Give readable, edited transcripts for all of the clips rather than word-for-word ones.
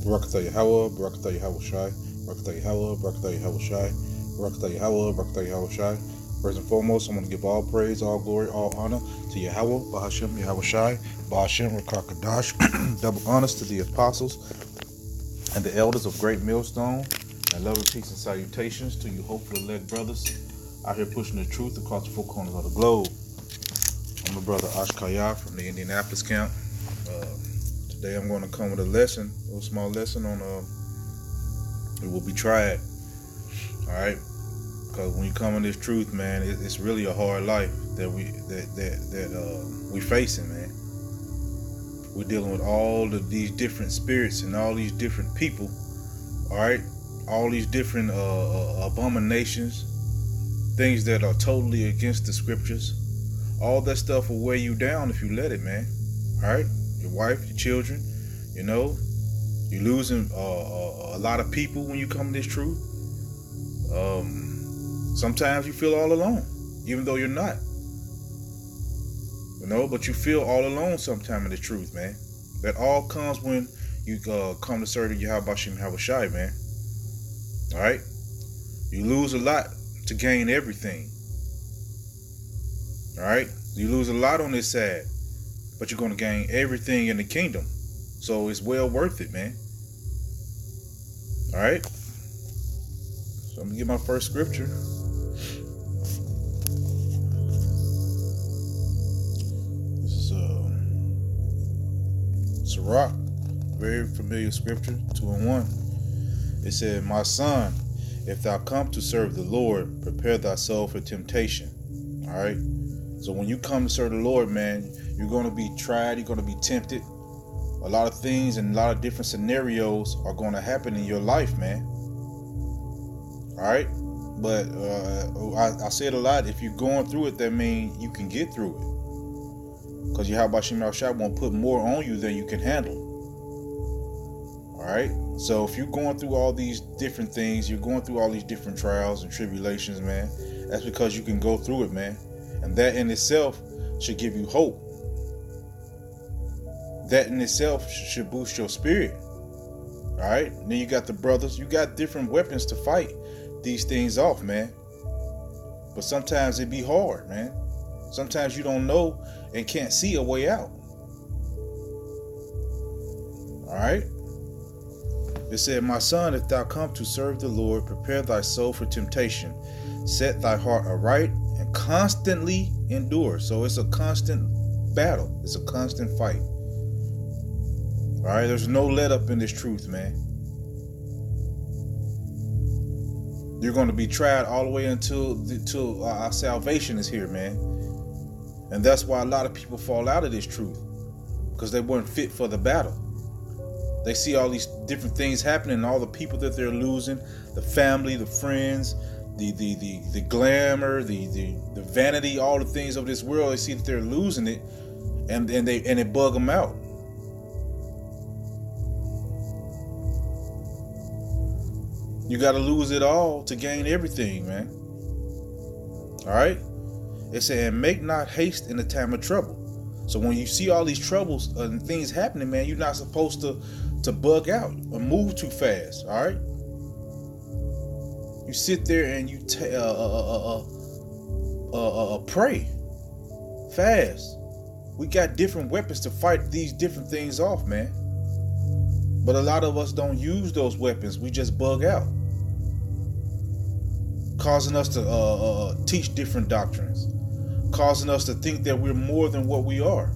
Barakatah Yahweh, Barakatah Yahweh Shai, Barakatah Yahweh, Barakatah Yahweh Shai, Barakatah Yahweh, Barakatah Yahweh Shai. First and foremost, I want to give all praise, all glory, all honor to Yahweh, Bahashem, Yahweh Shai, Bahashem, Rakakadash. Double honors to the apostles and the elders of Great Millstone. And love and peace and salutations to you hopeful elect brothers out here pushing the truth across the four corners of the globe. I'm a brother Ashkaya from the Indianapolis camp. Today I'm going to come with a lesson, a little small lesson on it will be tried. All right, because when you come in this truth, man, it's really a hard life that we facing, man. We're dealing with all of these different spirits and all these different people. All right, all these different abominations, things that are totally against the scriptures. All that stuff will weigh you down if you let it, man. All right, your wife, your children, you're losing a lot of people when you come to this truth. Sometimes you feel all alone, even though you're not. But you feel all alone sometime in the truth, man. That all comes when you come to serve Yahweh Bashim Yahweh Shai, man. All right, you lose a lot to gain everything. All right, you lose a lot on this side, but you're going to gain everything in the kingdom. So it's well worth it, man. All right. So I'm going to get my first scripture. This is Sirach, very familiar scripture, 2:1. It said, "My son, if thou come to serve the Lord, prepare thyself for temptation." All right. So when you come to serve the Lord, man, you're going to be tried. You're going to be tempted. A lot of things and a lot of different scenarios are going to happen in your life, man. All right. But I say it a lot. If you're going through it, that means you can get through it. Because Yahweh Shem Shai won't put more on you than you can handle. All right. So if you're going through all these different things, you're going through all these different trials and tribulations, man, that's because you can go through it, man. And that in itself should give you hope. That in itself should boost your spirit. All right. And then you got the brothers. You got different weapons to fight these things off, man. But sometimes it be hard, man. Sometimes you don't know and can't see a way out. All right. It said, "My son, if thou come to serve the Lord, prepare thy soul for temptation. Set thy heart aright and constantly endure." So it's a constant battle. It's a constant fight. All right. There's no let up in this truth, man. You're going to be tried all the way until our salvation is here, man. And that's why a lot of people fall out of this truth, because they weren't fit for the battle. They see all these different things happening, all the people that they're losing, the family, the friends, the glamour, the vanity, all the things of this world. They see that they're losing it, and it bug them out. You got to lose it all to gain everything, man. All right. It said, "And make not haste in the time of trouble." So when you see all these troubles and things happening, man, you're not supposed to bug out or move too fast. All right. You sit there and you pray fast. We got different weapons to fight these different things off, man. But a lot of us don't use those weapons. We just bug out, causing us to teach different doctrines, causing us to think that we're more than what we are,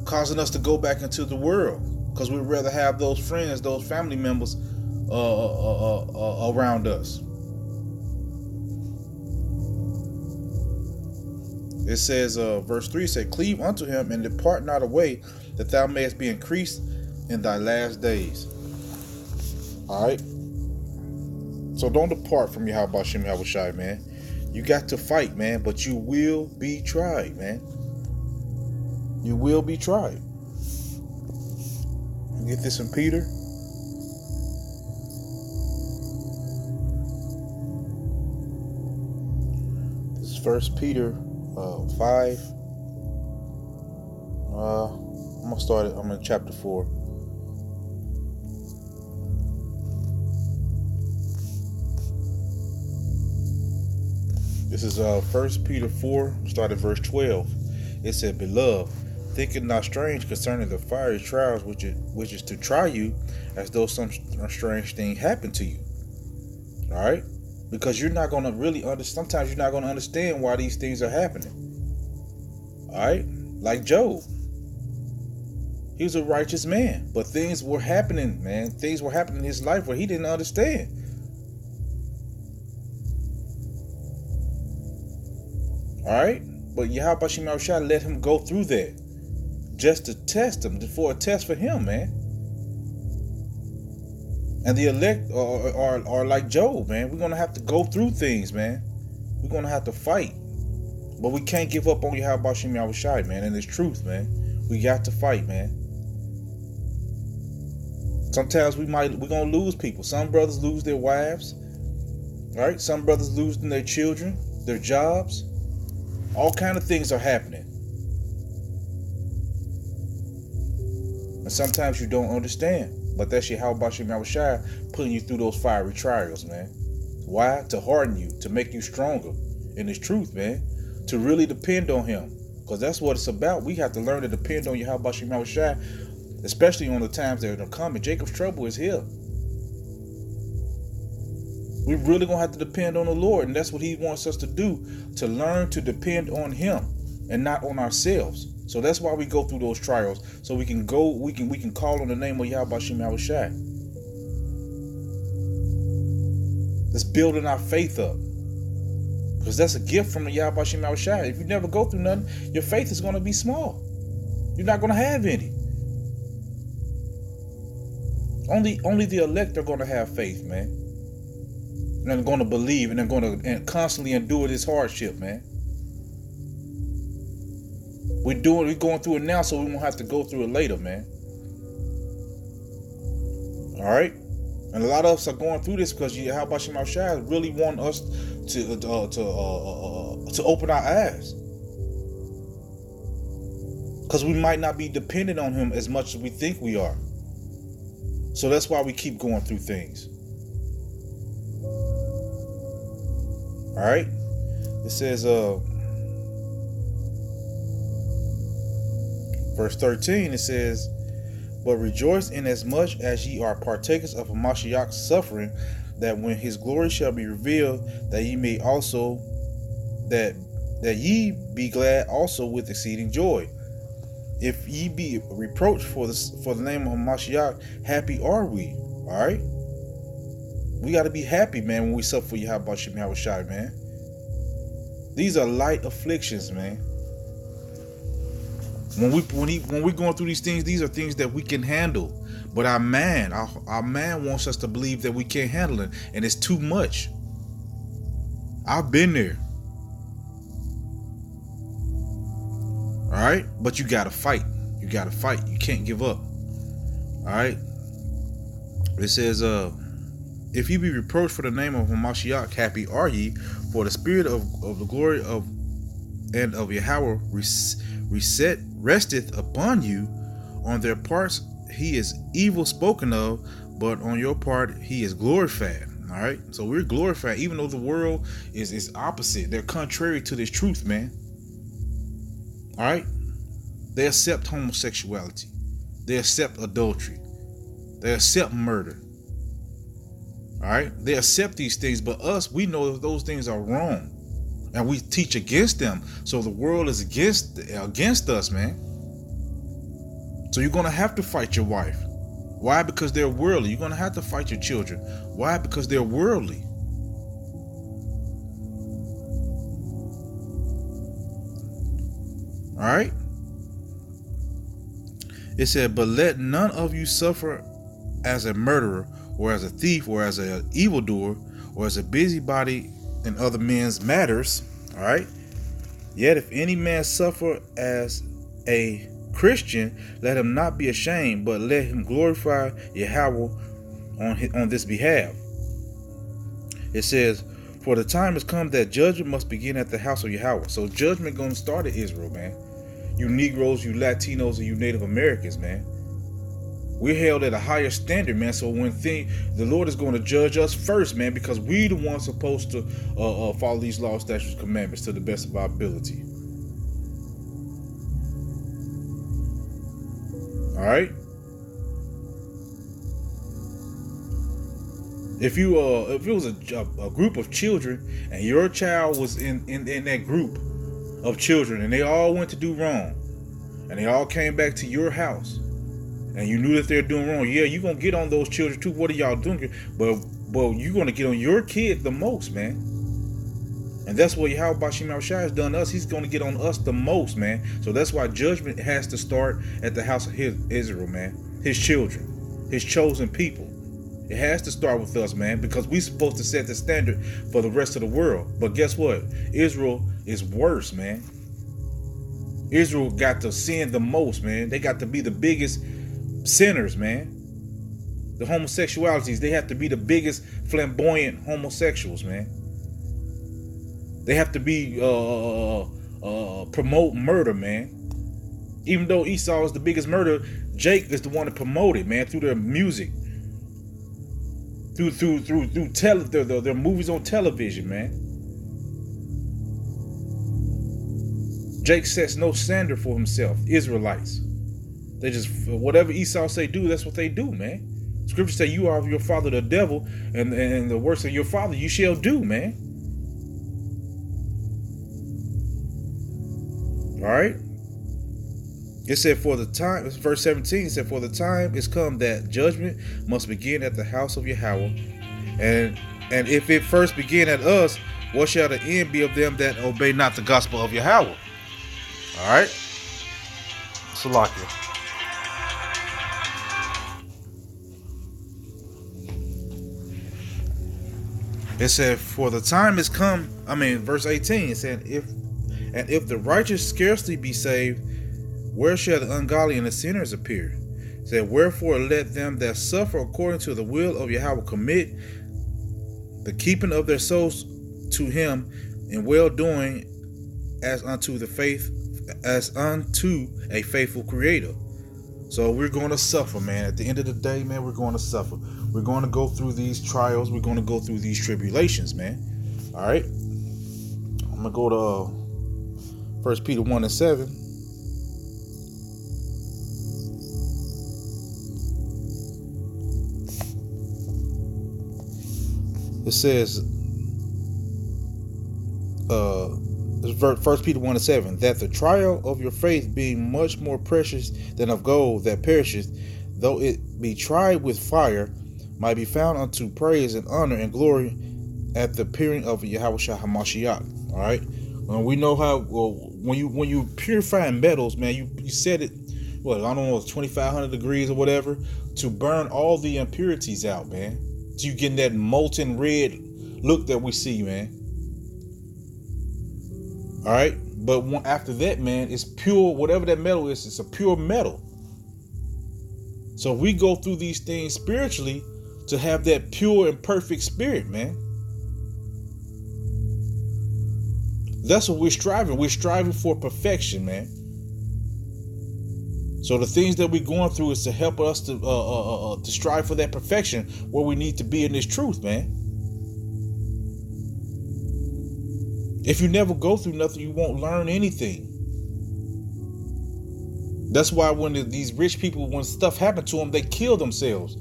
causing us to go back into the world because we'd rather have those friends, those family members around us. It says, verse 3 said, "Cleave unto him and depart not away, that thou mayest be increased in thy last days." All right. So don't depart from Yahweh Shem Yahweh Shai, man. You got to fight, man, but you will be tried, man. You will be tried. Get this in Peter. This is 1 Peter 5. I'm in chapter 4. This is 1 Peter 4, start at verse 12. It said, Beloved, think it not strange concerning the fiery trials which is to try you, as though some strange thing happened to you. All right? Because you're not going to really understand. Sometimes you're not going to understand why these things are happening. All right? Like Job. He was a righteous man, but things were happening, man. Things were happening in his life where he didn't understand. All right? But Yahweh Shem Yahushua let him go through that just to test him, for a test for him, man. And the elect are like Job, man. We're going to have to go through things, man. We're going to have to fight. But we can't give up on Yahweh Shem Yahushua, man. And it's truth, man. We got to fight, man. Sometimes we're going to lose people. Some brothers lose their wives. Right? Some brothers losing their children, their jobs. All kind of things are happening. And sometimes you don't understand. But that's Yahweh Shem Yahushua putting you through those fiery trials, man. Why? To harden you, to make you stronger in His truth, man. To really depend on Him. Because that's what it's about. We have to learn to depend on Yahweh Shem Yahushua, especially on the times that are coming. Jacob's trouble is here. We're really going to have to depend on the Lord. And that's what He wants us to do. To learn to depend on Him and not on ourselves. So that's why we go through those trials. So we can call on the name of Yahweh Shem Yahushua. It's building our faith up. Because that's a gift from the Yahweh Shem Yahushua. If you never go through nothing, your faith is going to be small. You're not going to have any. Only the elect are going to have faith, man. And they're going to believe, and they're going to constantly endure this hardship, man. We're going through it now, so we won't have to go through it later, man. All right? And a lot of us are going through this because Yahweh Shem Yahushua really want us to open our eyes. Because we might not be dependent on Him as much as we think we are. So that's why we keep going through things. All right? It says, verse 13, it says, But rejoice inasmuch as ye are partakers of Mashiach's suffering, that when His glory shall be revealed, that ye may also, that ye be glad also with exceeding joy. If ye be reproached for the name of Mashiach, happy are we. All right? We got to be happy, man, when we suffer for Yahweh Shem Yahushua, man. These are light afflictions, man. When we're going through these things, these are things that we can handle. But our man wants us to believe that we can't handle it, and it's too much. I've been there. All right? But you got to fight. You got to fight. You can't give up. All right? It says, if ye be reproached for the name of Mashiach, happy are ye, for the spirit of the glory of Yahweh resteth upon you. On their parts He is evil spoken of, but on your part He is glorified. All right, so we're glorified, even though the world is opposite. They're contrary to this truth, man. All right, they accept homosexuality, they accept adultery, they accept murder. All right, they accept these things, but us, we know that those things are wrong. And we teach against them. So the world is against us, man. So you're going to have to fight your wife. Why? Because they're worldly. You're going to have to fight your children. Why? Because they're worldly. All right? It said, but let none of you suffer as a murderer, or as a thief, or as an evildoer, or as a busybody in other men's matters. All right. Yet if any man suffer as a Christian, let him not be ashamed, but let him glorify Yahweh on this behalf. It says, for the time has come that judgment must begin at the house of Yahweh. So judgment going to start at Israel, man. You Negroes, you Latinos, and you Native Americans, man. We're held at a higher standard, man. So the Lord is going to judge us first, man, because we the ones supposed to follow these laws, statutes, commandments to the best of our ability. All right. If it was a group of children and your child was in that group of children and they all went to do wrong and they all came back to your house and you knew that they're doing wrong, yeah, you're gonna get on those children too. What are y'all doing? But you're gonna get on your kid the most, man. And that's what Yahweh Bashim Yahushua has done to us. He's gonna get on us the most, man. So that's why judgment has to start at the house of Israel, man. His children, his chosen people. It has to start with us, man, because we're supposed to set the standard for the rest of the world. But guess what? Israel is worse, man. Israel got to sin the most, man. They got to be the biggest sinners, man. The homosexualities, they have to be the biggest flamboyant homosexuals, man. They have to be promote murder, man. Even though Esau is the biggest murderer, Jake is the one to promote it, man, through their music. Through their movies on television, man. Jake sets no standard for himself. Israelites, they just, whatever Esau say do, that's what they do, man. Scripture say you are of your father the devil, and the works of your father you shall do, man. All right. It said, for the time, verse 17 said, for the time is come that judgment must begin at the house of Yahweh. And if it first begin at us, what shall the end be of them that obey not the gospel of Yahweh? All right. Salakia. It said, for the time is come, verse 18, it said, if the righteous scarcely be saved, where shall the ungodly and the sinners appear? It said, wherefore let them that suffer according to the will of Yahweh commit the keeping of their souls to him in well doing as unto a faithful creator. So we're going to suffer, man. At the end of the day, man, we're going to suffer. We're going to go through these trials. We're going to go through these tribulations, man. All right. I'm going to go to 1 Peter 1:7. It says, 1 Peter 1:7, that the trial of your faith being much more precious than of gold that perisheth, though it be tried with fire, might be found unto praise and honor and glory at the appearing of Yahweh HaMashiach. All right. We know how, when you purifying metals, man, you set it, I don't know, 2,500 degrees or whatever, to burn all the impurities out, man. So you getting that molten red look that we see, man. All right. But after that, man, it's pure. Whatever that metal is, it's a pure metal. So we go through these things spiritually to have that pure and perfect spirit, man. That's what we're striving. We're striving for perfection, man. So the things that we're going through is to help us to strive for that perfection where we need to be in this truth, man. If you never go through nothing, you won't learn anything. That's why when these rich people, when stuff happened to them, they kill themselves.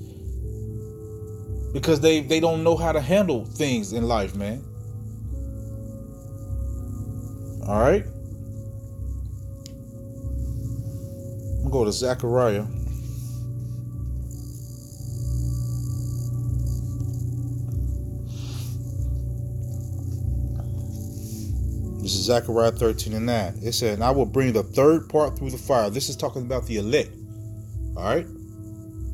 Because they don't know how to handle things in life, man. All right. I'm going to go to Zechariah. This is Zechariah 13:9. It said, and I will bring the third part through the fire. This is talking about the elect. All right.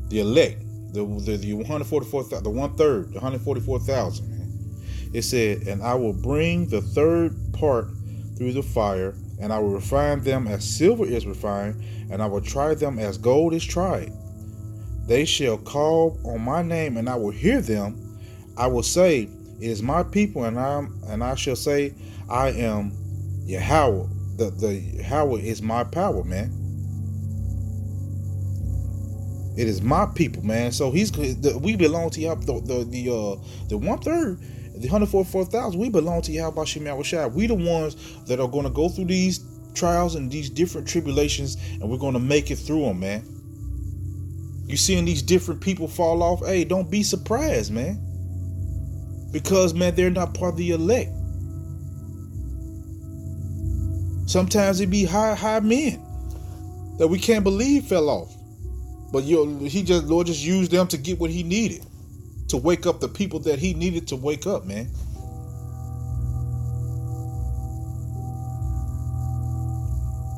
The elect. The 144,000, the 1/3, the 144,000. It said, and I will bring the third part through the fire, and I will refine them as silver is refined, and I will try them as gold is tried. They shall call on my name, and I will hear them. I will say, it is my people, and I shall say, I am Yahweh. The Yahweh is my power, man. It is my people, man. So we belong to Yahweh. The 1/3, the 144,000. We belong to Yahweh Shem Yahushua. We the ones that are going to go through these trials and these different tribulations, and we're going to make it through them, man. You seeing these different people fall off? Hey, don't be surprised, man. Because, man, they're not part of the elect. Sometimes it be high men that we can't believe fell off. But Lord just used them to get what he needed, to wake up the people that he needed to wake up, man.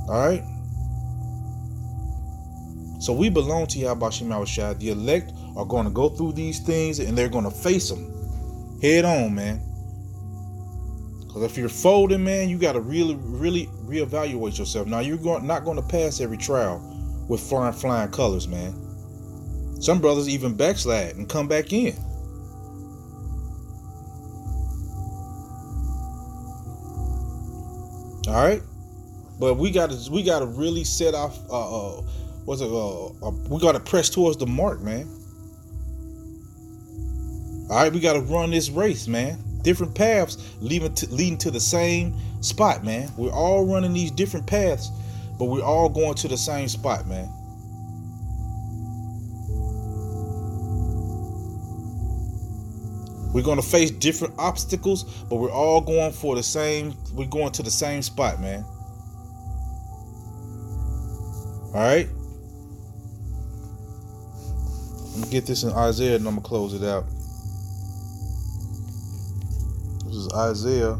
All right. So we belong to Yahweh Shem Yahushua. The elect are going to go through these things, and they're going to face them head on, man. Because if you're folding, man, you got to really reevaluate yourself. Now, you're not going to pass every trial with flying colors, man. Some brothers even backslide and come back in. All right, but we got to really set off. We got to press towards the mark, man. All right, we got to run this race, man. Different paths leading to the same spot, man. We're all running these different paths, but we're all going to the same spot, man. We're going to face different obstacles, but we're all going for the same. We're going to the same spot, man. All right. Let me get this in Isaiah, and I'm gonna close it out. This is Isaiah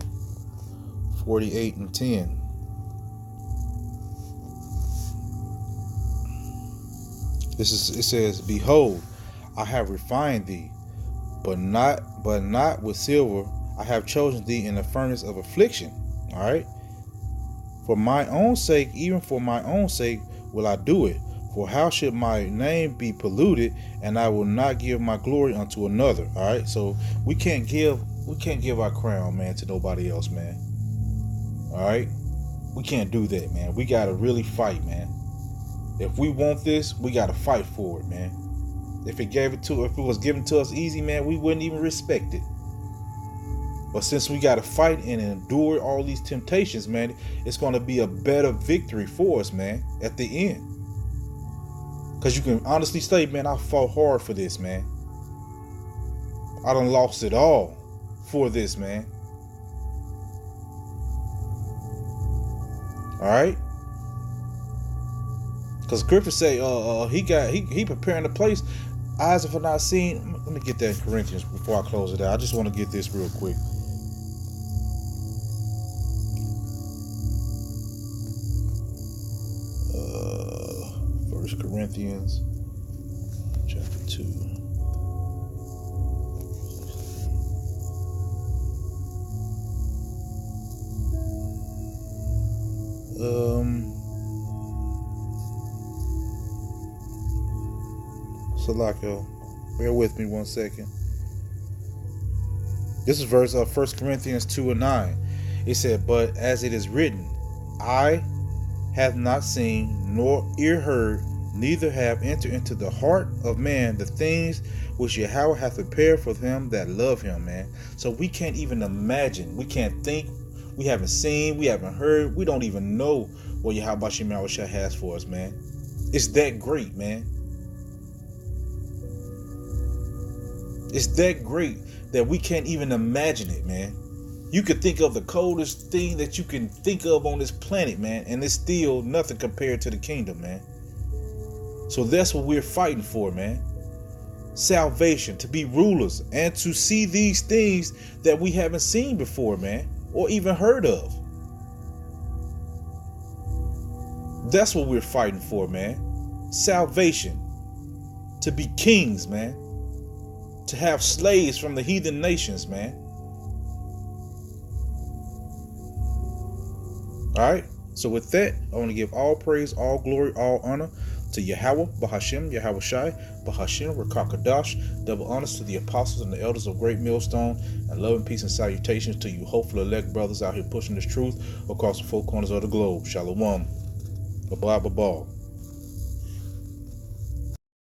48:10. It says, "Behold, I have refined thee, but not with silver. I have chosen thee in the furnace of affliction." All right. For my own sake, even for my own sake, will I do it. For how should my name be polluted, and I will not give my glory unto another? All right. So we can't give our crown, man, to nobody else, man. All right. We can't do that, man. We gotta really fight, man. If we want this, we gotta fight for it, man. If it was given to us easy, man, we wouldn't even respect it. But since we got to fight and endure all these temptations, man, it's going to be a better victory for us, man, at the end. Because you can honestly say, man, I fought hard for this, man. I done lost it all for this, man. All right? Because Scripture say he preparing the place. Eyes have not seen. Let me get that in Corinthians before I close it out. I just want to get this real quick. First Corinthians chapter 2. Salako, bear with me 1 second. This is verse of 1 Corinthians 2:9. It said, "But as it is written, eye hath not seen, nor ear heard, neither have entered into the heart of man the things which Yahweh hath prepared for them that love him," man. So we can't even imagine. We can't think. We haven't seen. We haven't heard. We don't even know what Yahweh Shem Yahushua has for us, man. It's that great, man. It's that great that we can't even imagine it, man. You could think of the coldest thing that you can think of on this planet, man, and it's still nothing compared to the kingdom, man. So that's what we're fighting for, man. Salvation, to be rulers, and to see these things that we haven't seen before, man, or even heard of. That's what we're fighting for, man. Salvation. To be kings, man. To have slaves from the heathen nations, man. Alright, so with that, I want to give all praise, all glory, all honor to Yahweh, Bahashem, Yahweh Shai, Bahashem, Rakakadash. Double honors to the apostles and the elders of Great Millstone, and love and peace and salutations to you hopeful elect brothers out here pushing this truth across the four corners of the globe. Shalom. Bye-bye, bye-bye.